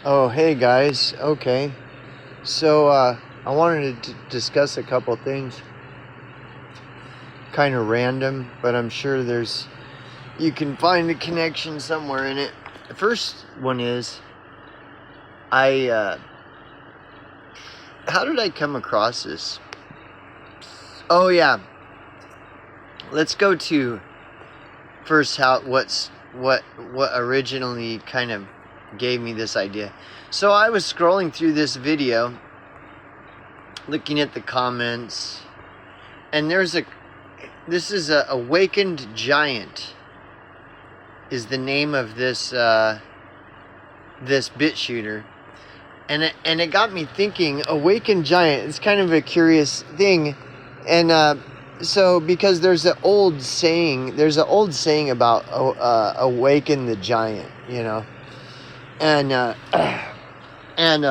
Oh, hey guys. Okay. So, I wanted to discuss a couple things. Kind of random, but I'm sure you can find a connection somewhere in it. The first one is, I, how did I come across this? Oh, yeah. Let's go to first what originally kind of gave me this idea. So I was scrolling through this video, looking at the comments, and this is a awakened giant is the name of this bit shooter, and it got me thinking. Awakened giant, it's kind of a curious thing, and so because there's an old saying about awaken the giant, and and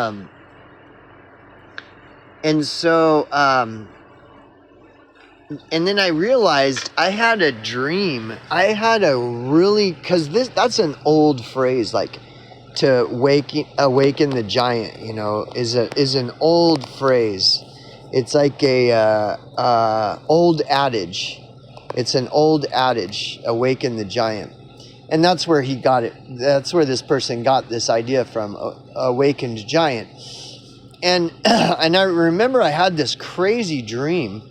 and so and then I realized I had a dream. I had because that's an old phrase, like to awaken the giant, is an old phrase. It's like a old adage. It's an old adage, awaken the giant. And that's where he got it. That's where this person got this idea from, awakened giant. And and I remember I had this crazy dream.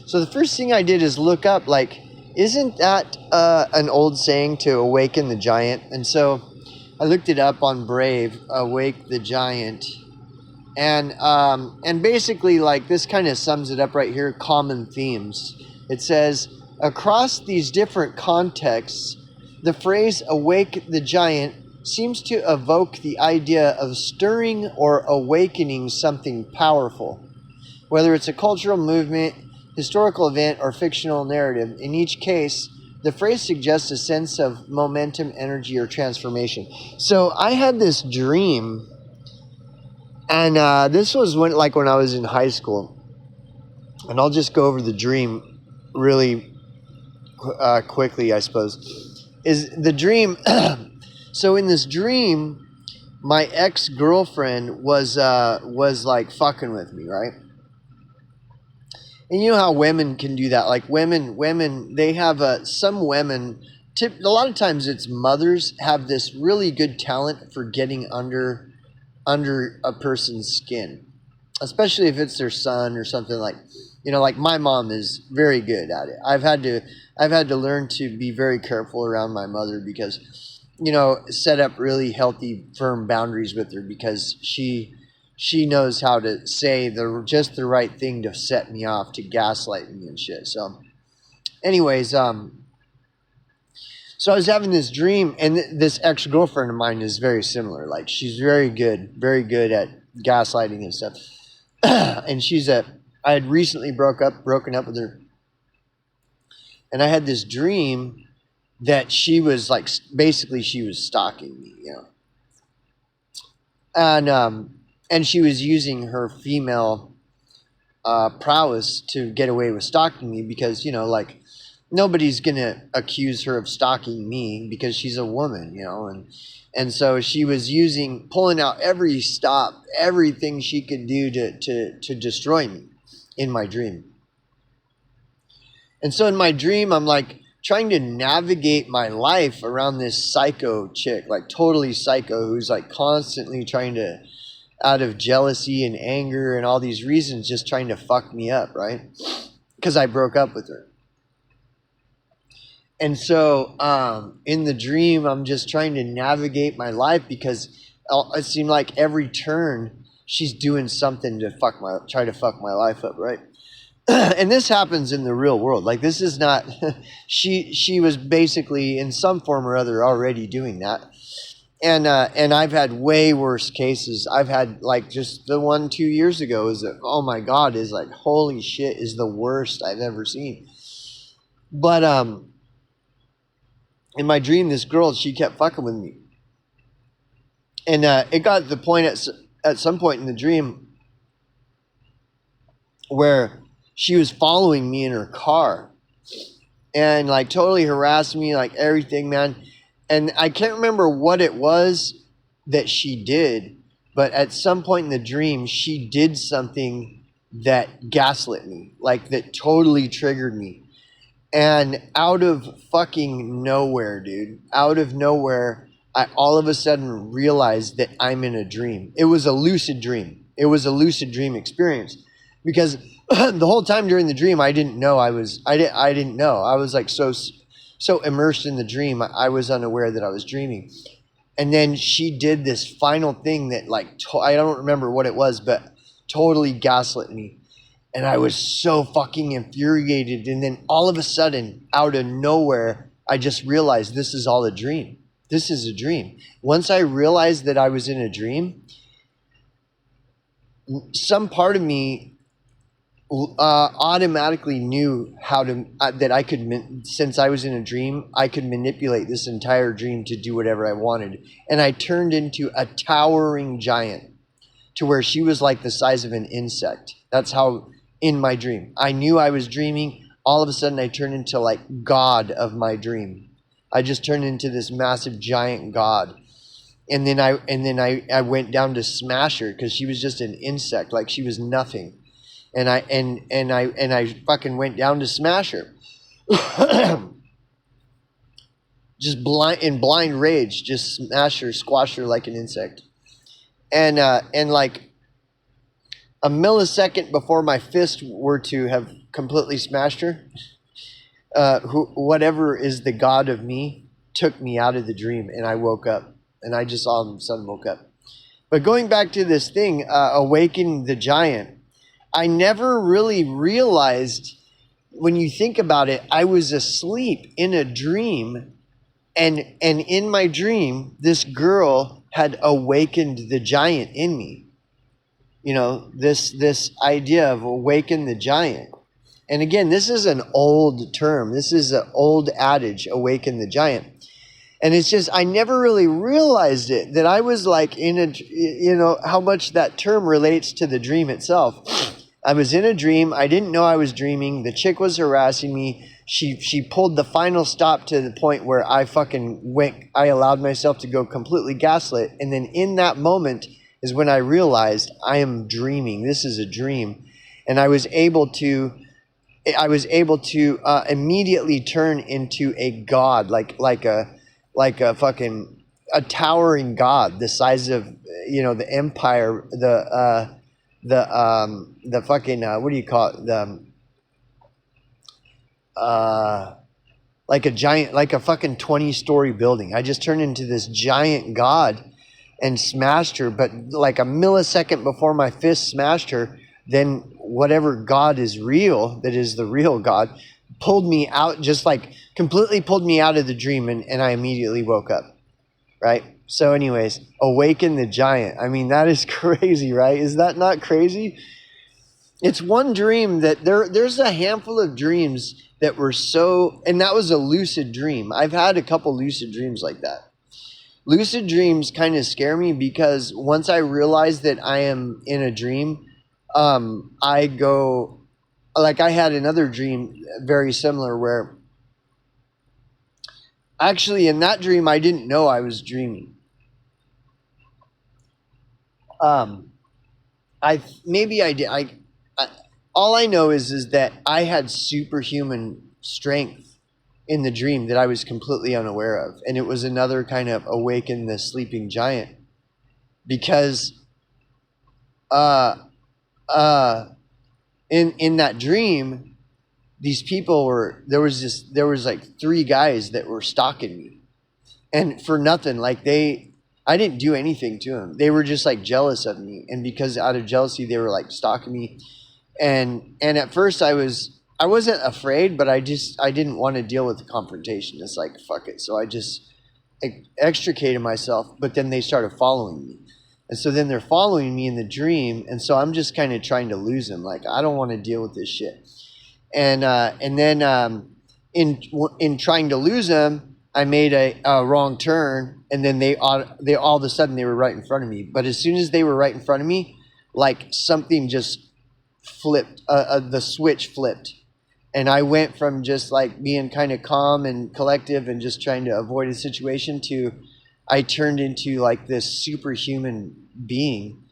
So the first thing I did is look up, like, isn't that an old saying, to awaken the giant? And so I looked it up on Brave, awake the giant. And basically, like, this kind of sums it up right here, common themes. It says, across these different contexts, the phrase awake the giant seems to evoke the idea of stirring or awakening something powerful. Whether it's a cultural movement, historical event, or fictional narrative, in each case, the phrase suggests a sense of momentum, energy, or transformation. So I had this dream, and this was when I was in high school. And I'll just go over the dream really quickly, I suppose. Is the dream... So in this dream, my ex-girlfriend was like fucking with me, right? And you know how women can do that. Like women, they have some women. A lot of times, it's mothers have this really good talent for getting under a person's skin, especially if it's their son or something like. Like my mom is very good at it. I've had to learn to be very careful around my mother because, set up really healthy, firm boundaries with her because she knows how to say just the right thing to set me off, to gaslight me and shit. So anyways, so I was having this dream, and this ex-girlfriend of mine is very similar. Like, she's very good at gaslighting and stuff. And I had recently broken up with her. And I had this dream that she was basically she was stalking me, and she was using her female prowess to get away with stalking me because, nobody's going to accuse her of stalking me because she's a woman, and so she was pulling out everything she could do to destroy me in my dream. And so in my dream, I'm like trying to navigate my life around this psycho chick, like totally psycho, who's like constantly trying to, out of jealousy and anger and all these reasons, just trying to fuck me up, right? Because I broke up with her. And so in the dream, I'm just trying to navigate my life because it seemed like every turn she's doing something to try to fuck my life up, right? And this happens in the real world. Like, this is not, she was basically in some form or other already doing that. And I've had way worse cases. I've had, like, just the one 2 years ago oh my God, is like, holy shit, is the worst I've ever seen. But in my dream, this girl, she kept fucking with me. And it got to the point at some point in the dream where she was following me in her car and like totally harassed me, like everything, man. And I can't remember what it was that she did, But at some point in the dream, she did something that gaslit me, like that totally triggered me. And out of fucking nowhere, dude, out of nowhere, I all of a sudden realized that I'm in a dream. It was a lucid dream. It was a lucid dream experience, because the whole time during the dream, I didn't know I didn't know. I was like so immersed in the dream, I was unaware that I was dreaming. And then she did this final thing that, like, I don't remember what it was, but totally gaslit me. And I was so fucking infuriated. And then all of a sudden, out of nowhere, I just realized this is all a dream. This is a dream. Once I realized that I was in a dream, some part of me automatically knew how to, that I could, since I was in a dream, I could manipulate this entire dream to do whatever I wanted. And I turned into a towering giant, to where she was like the size of an insect. That's how, in my dream, I knew I was dreaming. All of a sudden, I turned into like God of my dream. I just turned into this massive giant God. And then I went down to smash her, because she was just an insect, like she was nothing. And I fucking went down to smash her. Just in blind rage, just smash her, squash her like an insect. And like a millisecond before my fist were to have completely smashed her, whatever is the God of me took me out of the dream, and I woke up, and I just all of a sudden woke up. But going back to this thing, awaken the giant, I never really realized, when you think about it, I was asleep in a dream, and in my dream, this girl had awakened the giant in me. You know, this idea of awaken the giant. And again, this is an old term. This is an old adage, awaken the giant. And it's just, I never really realized it, that I was like in a, you know, how much that term relates to the dream itself. I was in a dream. I didn't know I was dreaming. The chick was harassing me. She pulled the final stop to the point where I allowed myself to go completely gaslit. And then in that moment is when I realized I am dreaming. This is a dream. And I was able to immediately turn into a god, like a fucking, a towering god, the size of, you know, the empire, the fucking, what do you call it? Like a giant, like a fucking 20-story building. I just turned into this giant god and smashed her. But like a millisecond before my fist smashed her, then whatever God is real, that is the real God, pulled me out, just like completely pulled me out of the dream, and I immediately woke up, right? So anyways, awaken the giant. I mean, that is crazy, right? Is that not crazy? It's one dream that there's a handful of dreams that were so, and that was a lucid dream. I've had a couple lucid dreams like that. Lucid dreams kind of scare me, because once I realize that I am in a dream, I go, like I had another dream very similar where actually in that dream I didn't know I was dreaming. Maybe I did. All I know is that I had superhuman strength in the dream that I was completely unaware of, and it was another kind of awaken the sleeping giant, because in that dream, these people there was like 3 guys that were stalking me, and for nothing, like I didn't do anything to them. They were just like jealous of me, and because out of jealousy, they were like stalking me. And at first I wasn't afraid, but I didn't want to deal with the confrontation. It's like, fuck it. So I just extricated myself, but then they started following me. And so then they're following me in the dream. And so I'm just kind of trying to lose them. Like, I don't want to deal with this shit. And then in trying to lose them, I made a wrong turn, and then they all of a sudden they were right in front of me. But as soon as they were right in front of me, like something just flipped, the switch flipped, and I went from just like being kind of calm and collective and just trying to avoid a situation to I turned into like this superhuman being,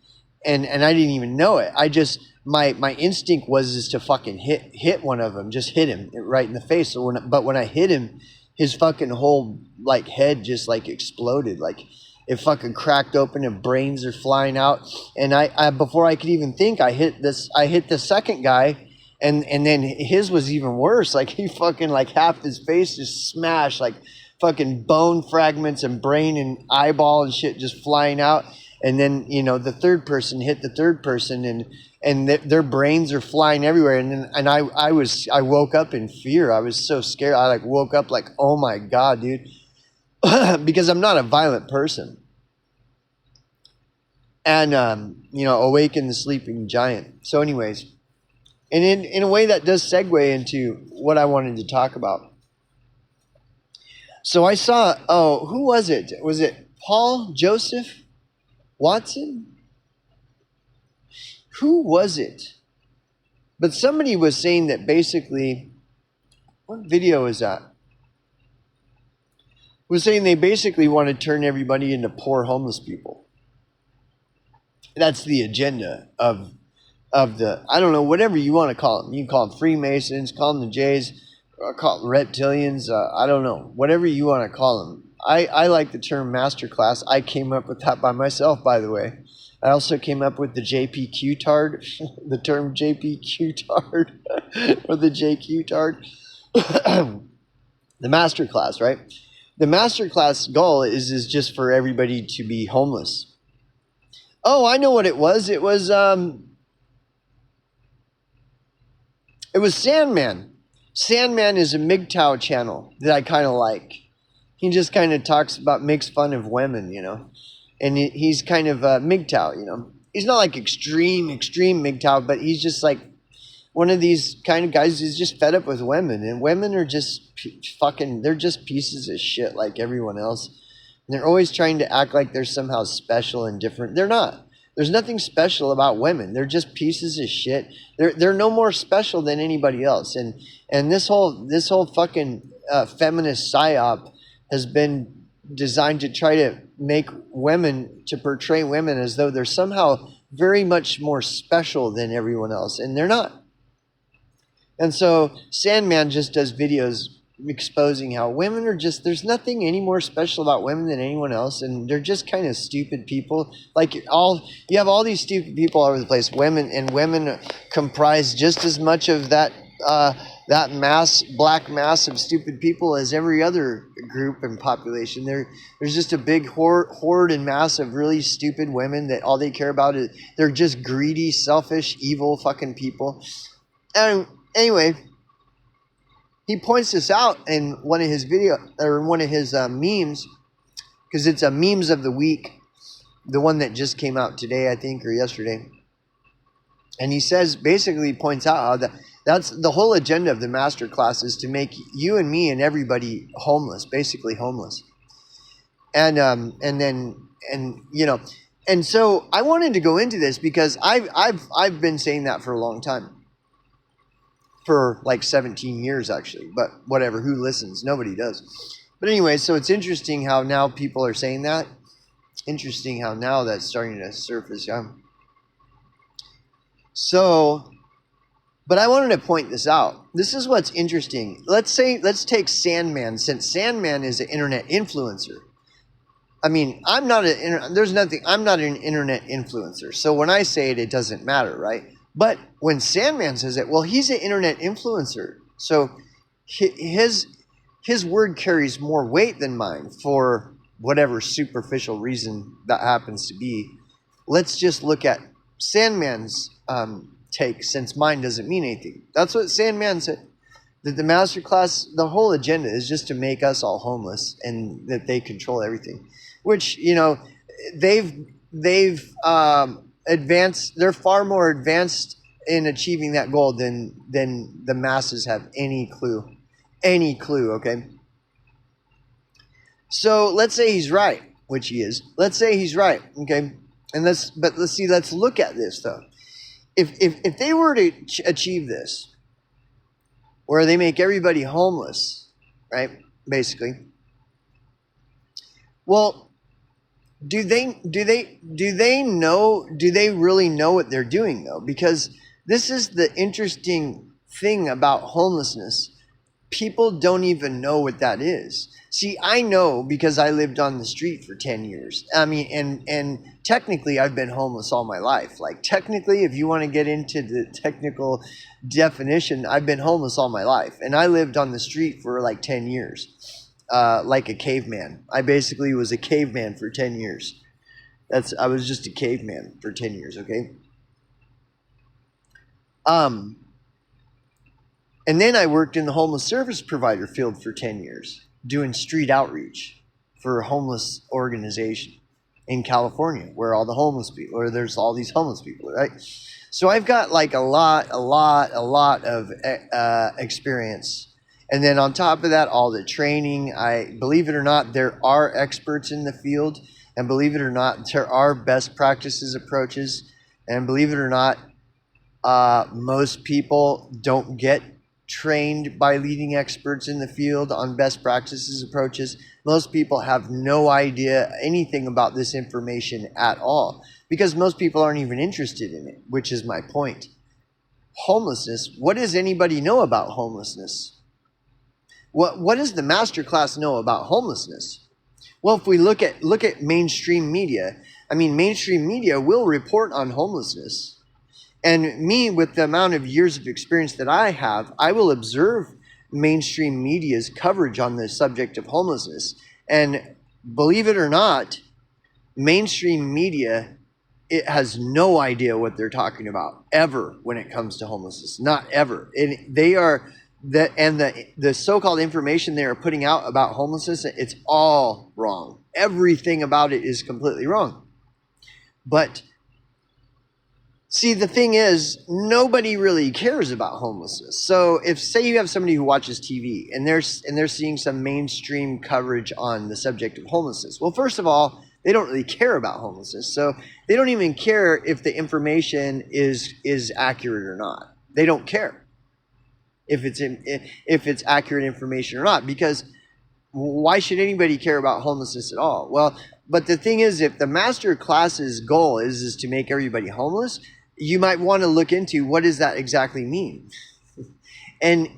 and I didn't even know it. I just my instinct was is to fucking hit one of them, just hit him right in the face. So but when I hit him, his fucking whole like head just like exploded, like it fucking cracked open and brains are flying out. And I before I could even think, I hit the second guy, and then his was even worse. Like he fucking like half his face just smashed, like fucking bone fragments and brain and eyeball and shit just flying out. And then, you know, the third person hit the third person, and their brains are flying everywhere. And I woke up in fear. I was so scared. I like woke up like, oh my God, dude, because I'm not a violent person. And, you know, awaken the sleeping giant. So anyways, and in a way that does segue into what I wanted to talk about. So I saw, who was it? Was it Paul Joseph Watson? Who was it? But somebody was saying that basically, what video is that? Was saying they basically want to turn everybody into poor homeless people. That's the agenda of the, I don't know, whatever you want to call them. You can call them Freemasons, call them the Jays, or call them reptilians. I don't know, whatever you want to call them. I like the term masterclass. I came up with that by myself, by the way. I also came up with the JPQ-tard, the term JPQ-tard, or the JQ-tard. The masterclass, right? The masterclass goal is just for everybody to be homeless. Oh, I know what it was. It was Sandman. Sandman is a MGTOW channel that I kind of like. He just kind of makes fun of women, you know. And he's kind of MGTOW, you know. He's not like extreme MGTOW, but he's just like one of these kind of guys who's just fed up with women. And women are just they're just pieces of shit like everyone else. And they're always trying to act like they're somehow special and different. They're not. There's nothing special about women. They're just pieces of shit. They're no more special than anybody else. And this whole fucking feminist psyop has been designed to try to make women, to portray women as though they're somehow very much more special than everyone else, and they're not. And so Sandman just does videos exposing how women are just, there's nothing any more special about women than anyone else, and they're just kind of stupid people. Like you have all these stupid people all over the place. Women comprise just as much of that black mass of stupid people as every other group and population. There's just a big horde and mass of really stupid women that all they care about is they're just greedy, selfish, evil fucking people. And anyway, he points this out in one of his memes, because it's a memes of the week, the one that just came out today, I think, or yesterday. And he says, basically points out how that's the whole agenda of the master class, is to make you and me and everybody homeless, basically homeless. And you know, and so I wanted to go into this because I've been saying that for a long time. For like 17 years, actually. But whatever, who listens? Nobody does. But anyway, so it's interesting how now people are saying that. Interesting how now that's starting to surface, yeah. So, but I wanted to point this out. This is what's interesting. Let's take Sandman, since Sandman is an internet influencer. I mean, I'm not an internet influencer. So when I say it, it doesn't matter, right? But when Sandman says it, well, he's an internet influencer. So his word carries more weight than mine for whatever superficial reason that happens to be. Let's just look at Sandman's take, since mine doesn't mean anything. That's what Sandman said. That the masterclass, the whole agenda is just to make us all homeless, and that they control everything. Which, you know, they've advanced. They're far more advanced in achieving that goal than the masses have any clue. Okay. So let's say he's right, which he is. Let's say he's right. Okay. And let's look at this though. If they were to achieve this, where they make everybody homeless, right? Basically. Well, Do they really know what they're doing though? Because this is the interesting thing about homelessness. People don't even know what that is. See, I know because I lived on the street for 10 years. I mean, and technically I've been homeless all my life. Like technically, if you want to get into the technical definition, I've been homeless all my life. And I lived on the street for like 10 years. Like a caveman. I basically was a caveman for 10 years. I was just a caveman for 10 years, okay? And then I worked in the homeless service provider field for 10 years, doing street outreach for a homeless organization in California, where all the homeless people, or there's all these homeless people, right? So I've got like a lot of experience. And then on top of that, all the training. Believe it or not, there are experts in the field, and believe it or not, there are best practices approaches, and believe it or not, most people don't get trained by leading experts in the field on best practices approaches. Most people have no idea anything about this information at all because most people aren't even interested in it, which is my point. Homelessness, what does anybody know about homelessness? What does the master class know about homelessness? Well, if we look at mainstream media, I mean, mainstream media will report on homelessness. And me, with the amount of years of experience that I have, I will observe mainstream media's coverage on the subject of homelessness. And believe it or not, mainstream media, it has no idea what they're talking about ever when it comes to homelessness. Not ever. And the so-called information they are putting out about homelessness, it's all wrong. Everything about it is completely wrong. But see, the thing is, nobody really cares about homelessness. So if, say you have somebody who watches TV and they're seeing some mainstream coverage on the subject of homelessness. Well, first of all, they don't really care about homelessness. So they don't even care if the information is accurate or not. They don't care if it's accurate information or not, because why should anybody care about homelessness at all? Well, but the thing is, if the master class's goal is to make everybody homeless, you might want to look into what does that exactly mean. And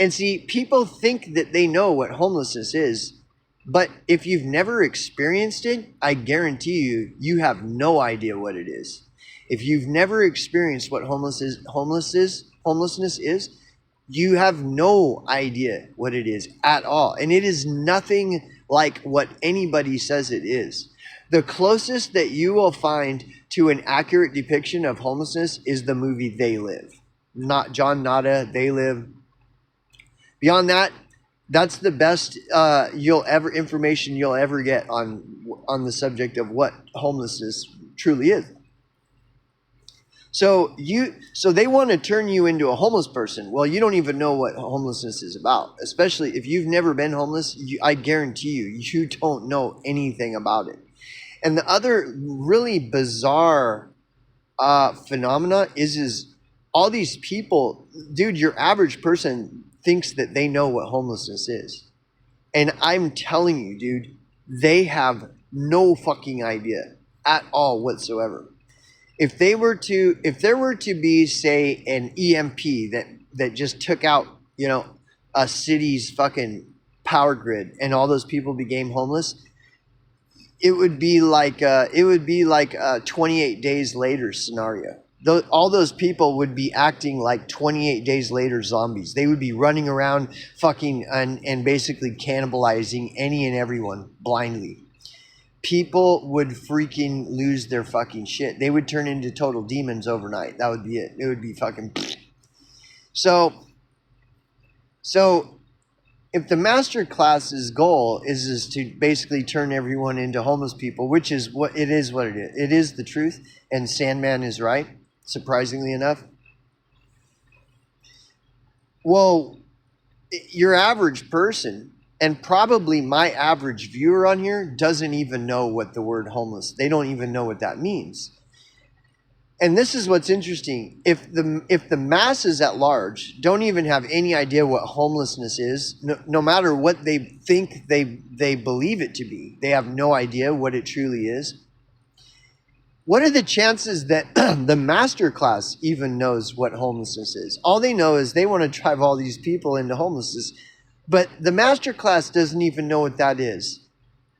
see, people think that they know what homelessness is, but if you've never experienced it, I guarantee you have no idea what it is. If you've never experienced what homelessness is, you have no idea what it is at all. And it is nothing like what anybody says it is. The closest that you will find to an accurate depiction of homelessness is the movie They Live. Not John Nada, They Live. Beyond that, that's the best information you'll ever get on the subject of what homelessness truly is. So they want to turn you into a homeless person. Well, you don't even know what homelessness is about. Especially if you've never been homeless, I guarantee you don't know anything about it. And the other really bizarre phenomena is all these people, dude, your average person thinks that they know what homelessness is. And I'm telling you, dude, they have no fucking idea at all whatsoever. If there were to be, say, an EMP that just took out, a city's fucking power grid and all those people became homeless, it would be like a 28 days later scenario. All those people would be acting like 28 days later zombies. They would be running around fucking and basically cannibalizing any and everyone blindly. People would freaking lose their fucking shit. They would turn into total demons overnight. That would be it. It would be fucking... So if the master class's goal is to basically turn everyone into homeless people, which is what it is. It is the truth, and Sandman is right, surprisingly enough. Well, your average person, and probably my average viewer on here, doesn't even know what the word homeless, they don't even know what that means. And this is what's interesting. If the masses at large don't even have any idea what homelessness is, no matter what they think they believe it to be, they have no idea what it truly is. What are the chances that the master class even knows what homelessness is? All they know is they want to drive all these people into homelessness, but the master class doesn't even know what that is.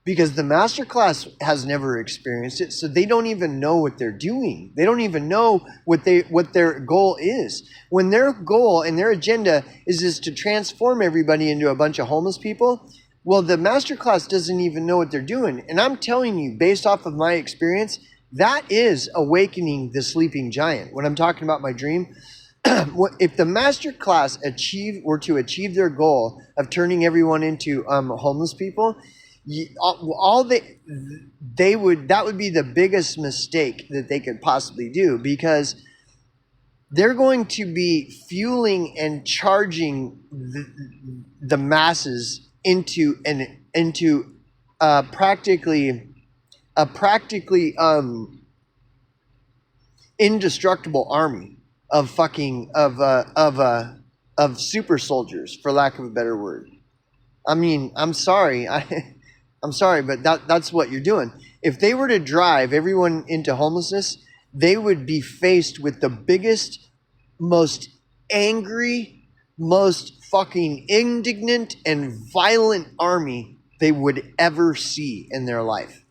Because the master class has never experienced it, so they don't even know what they're doing. They don't even know what their goal is. When their goal and their agenda is to transform everybody into a bunch of homeless people, well, the master class doesn't even know what they're doing. And I'm telling you, based off of my experience, that is awakening the sleeping giant. When I'm talking about my dream, if the master class were to achieve their goal of turning everyone into homeless people, that would be the biggest mistake that they could possibly do, because they're going to be fueling and charging the masses into practically indestructible army of super soldiers, for lack of a better word. I mean, I'm sorry, but that's what you're doing. If they were to drive everyone into homelessness, they would be faced with the biggest, most angry, most fucking indignant and violent army they would ever see in their life.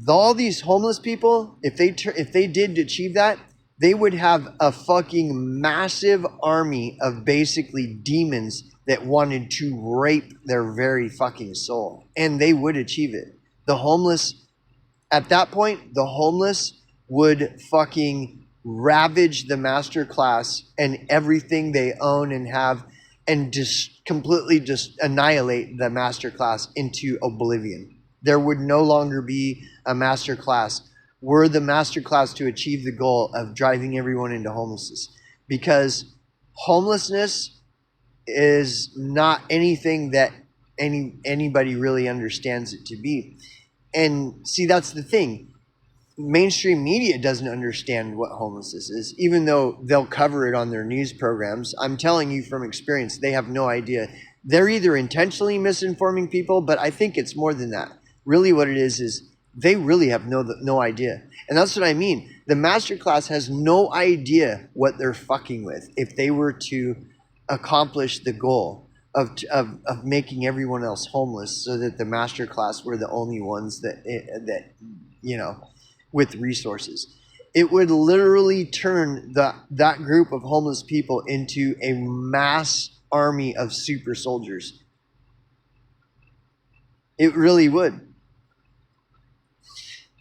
All these homeless people, if they did achieve that, they would have a fucking massive army of basically demons that wanted to rape their very fucking soul. And they would achieve it. The homeless, at that point, the homeless would fucking ravage the master class and everything they own and have, and completely annihilate the master class into oblivion. There would no longer be a master class were the master class to achieve the goal of driving everyone into homelessness. Because homelessness is not anything that anybody really understands it to be. And see, that's the thing. Mainstream media doesn't understand what homelessness is, even though they'll cover it on their news programs. I'm telling you from experience, they have no idea. They're either intentionally misinforming people, but I think it's more than that. Really what it is they really have no idea. And that's what I mean. The master class has no idea what they're fucking with if they were to accomplish the goal of making everyone else homeless, so that the master class were the only ones that with resources. It would literally turn that group of homeless people into a mass army of super soldiers. It really would.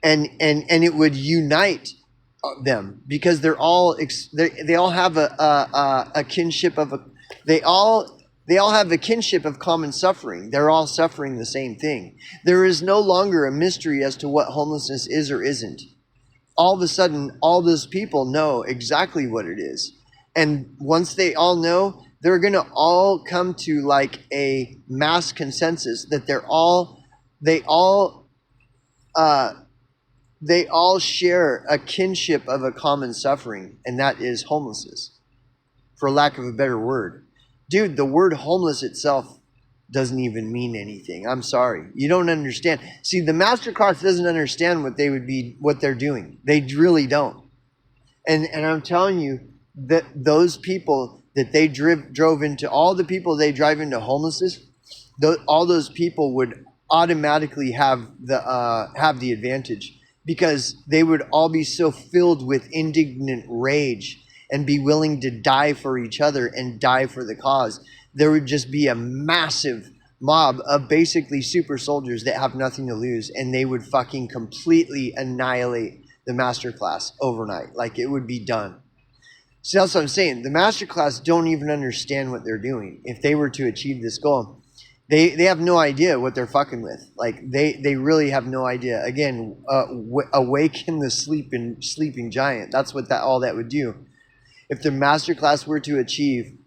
And it would unite them, because they all have a kinship of they all have a kinship of common suffering. They're all suffering the same thing. There is no longer a mystery as to what homelessness is or isn't. All of a sudden, all those people know exactly what it is. And once they all know, they're going to all come to like a mass consensus that they all share a kinship of a common suffering, and that is homelessness, for lack of a better word. Dude, the word homeless itself doesn't even mean anything. I'm sorry. You don't understand. See, the master class doesn't understand what they're doing. They really don't. And I'm telling you that those people that they drove into, all the people they drive into homelessness, all those people would automatically have the advantage, because they would all be so filled with indignant rage and be willing to die for each other and die for the cause. There would just be a massive mob of basically super soldiers that have nothing to lose, and they would fucking completely annihilate the master class overnight. Like, it would be done. So that's what I'm saying. The master class don't even understand what they're doing. If they were to achieve this goal, they have no idea what they're fucking with. Like, they really have no idea. Again, awaken the sleeping giant. That's what all that would do. If the master class were to achieve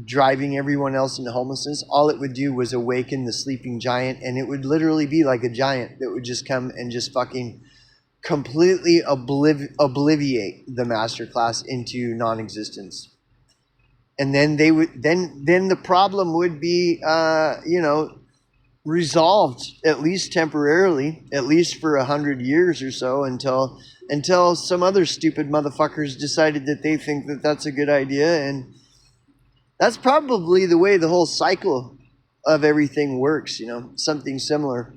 driving everyone else into homelessness, all it would do was awaken the sleeping giant, and it would literally be like a giant that would just come and just fucking completely obliviate the masterclass into non-existence. And then they would then the problem would be resolved, at least temporarily, at least for 100 years or so, until some other stupid motherfuckers decided that they think that that's a good idea. And that's probably the way the whole cycle of everything works, something similar.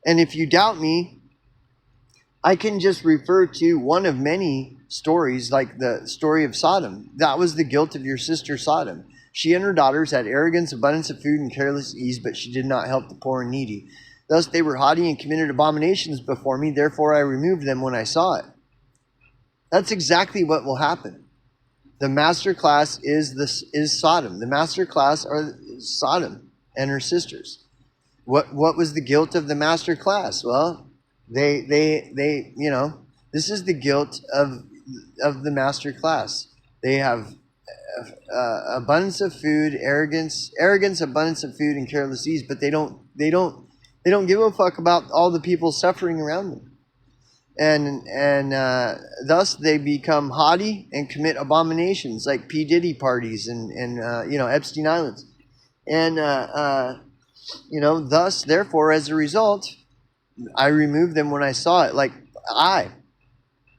And if you doubt me, I can just refer to one of many stories, like the story of Sodom. That was the guilt of your sister Sodom. She and her daughters had arrogance, abundance of food, and careless ease, but she did not help the poor and needy. Thus they were haughty and committed abominations before me. Therefore I removed them when I saw it. That's exactly what will happen. The master class is Sodom. The master class are Sodom and her sisters. What was the guilt of the master class? Well, they this is the guilt of the master class. They have abundance of food, arrogance, abundance of food, and careless ease, but they don't give a fuck about all the people suffering around them. And thus they become haughty and commit abominations like P. Diddy parties and Epstein Islands. And thus, therefore, as a result, I removed them when I saw it.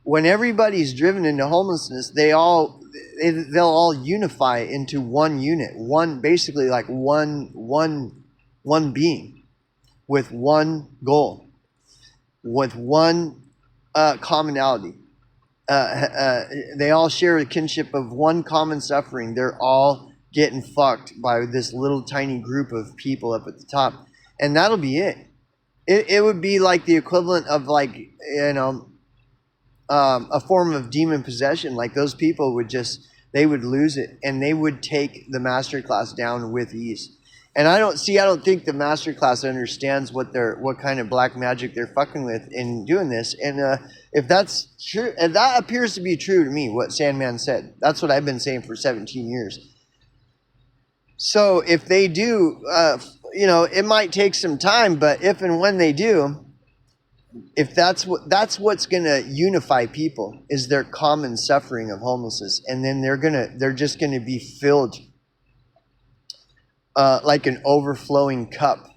When everybody's driven into homelessness, they'll all unify into one unit, basically like one being with one goal, with one commonality. They all share a kinship of one common suffering. They're all getting fucked by this little tiny group of people up at the top, and that'll be it. It would be like the equivalent of a form of demon possession. Like those people they would lose it, and they would take the master class down with ease. And I don't think the master class understands what kind of black magic they're fucking with in doing this. And if that's true, and that appears to be true to me, what Sandman said, that's what I've been saying for 17 years. So if they do, it might take some time, but if and when they do, if that's what's going to unify people is their common suffering of homelessness, and then they're just going to be filled like an overflowing cup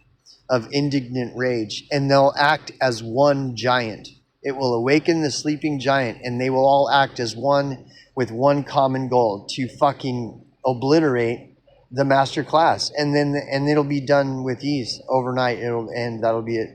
of indignant rage, and they'll act as one giant. It will awaken the sleeping giant, and they will all act as one with one common goal: to fucking obliterate the master class, and it'll be done with ease overnight. That'll be it.